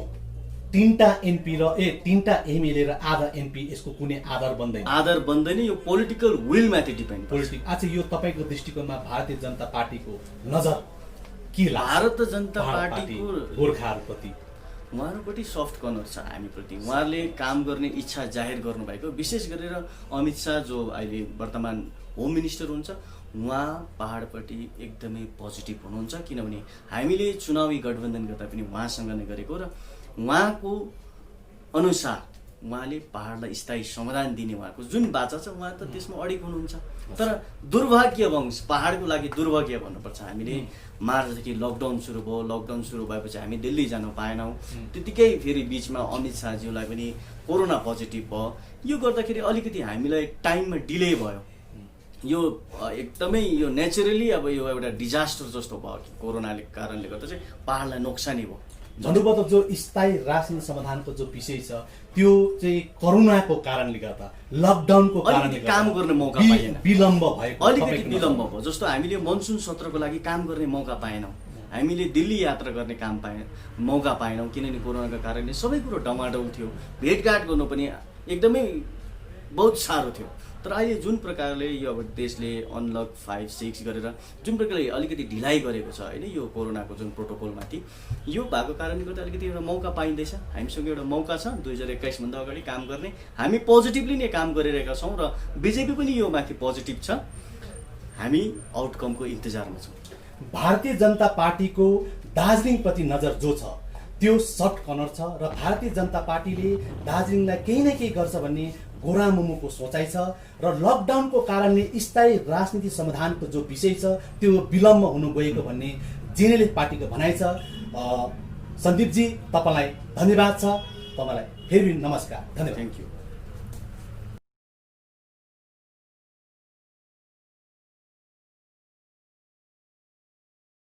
3टा एमपी र 3टा एमएलए र आधा एमपी, यसको कुनै आधार बन्दैन? आधार बन्दैन, यो पोलिटिकल विलमाथि डिपेन्ड पर्छ। अच्छा, यो तपाईँको दृष्टिकोणमा भारतीय जनता पार्टीको नजर के लाग्छ? भारतीय जनता पार्टीको गोर्खाहरूप्रति उहाँहरूपट्टि सफ्ट कर्नर छ हामीप्रति। उहाँहरूले काम गर्ने इच्छा जाहेर गर्नुभएको, विशेष गरेर अमित शाह जो अहिले वर्तमान होम मिनिस्टर हुनुहुन्छ, उहाँ पहाडपट्टि एकदमै पोजिटिभ हुनुहुन्छ। किनभने हामीले चुनावी गठबन्धन गर्दा पनि उहाँसँग नै गरेको, र उहाँको अनुसार उहाँले पहाडलाई स्थायी समाधान दिने उहाँको जुन बाचा छ, उहाँ त त्यसमा अडिग हुनुहुन्छ। तर दुर्भाग्यवश पहाडको लागि दुर्भाग्य भन्नुपर्छ, हामीले मार्चदेखि लकडाउन सुरु भयो। लकडाउन सुरु भएपछि हामी दिल्ली जान पाएनौँ। त्यतिकै फेरि बिचमा अमित शाहज्यूलाई पनि कोरोना पोजिटिभ भयो। यो गर्दाखेरि अलिकति हामीलाई टाइममा डिले भयो। यो एकदमै यो नेचुरली अब यो एउटा डिजास्टर जस्तो भयो कि कोरोनाले कारणले गर्दा चाहिँ पहाडलाई नोक्सानी भयो। भन्नुभयो त जो स्थायी राजनीतिक समाधानको जो विषय छ त्यो चाहिँ कोरोनाको कारणले गर्दा लकडाउनको कारणले अलिकति काम गर्ने मौका पाइएन, विलम्ब भएको अलिकति विलम्ब भयो। जस्तो हामीले मनसुन सत्रको लागि काम गर्ने मौका पाएनौँ, हामीले दिल्ली यात्रा गर्ने मौका पाएनौँ, किनभने कोरोनाको कारणले सबै कुरो डमाडौल थियो, भेटघाट गर्नु पनि एकदमै बहुत साह्रो थियो। तर अहिले जुन प्रकारले यो अब देशले अनलक 5, 6 गरेर जुन प्रकारले अलिकति ढिलाइ गरेको छ होइन, यो कोरोनाको जुन प्रोटोकलमाथि, यो भएको कारणले गर्दा अलिकति एउटा मौका पाइँदैछ। हामीसँग एउटा मौका छ 2021 भन्दा अगाडि काम गर्ने, हामी पोजिटिभली नै काम गरिरहेका छौँ र बिजेपी पनि यो माथि पोजिटिभ छ। हामी आउटकमको इन्तजारमा छौँ। भारतीय जनता पार्टीको दार्जिलिङप्रति नजर जो छ त्यो सर्ट कर्नर छ र भारतीय जनता पार्टीले दार्जिलिङलाई केही न केही गर्छ भन्ने गोरा मुमुको सोचाइ छ र लकडाउनको कारणले स्थायी राजनीतिक समाधानको जो विषय छ त्यो विलम्ब हुनु गएको भन्ने जेनेले पार्टीको भनाइ छ। सन्दीपजी, तपाईँलाई धन्यवाद छ। तपाईँलाई फेरि नमस्कार, धन्यवाद। Thank you.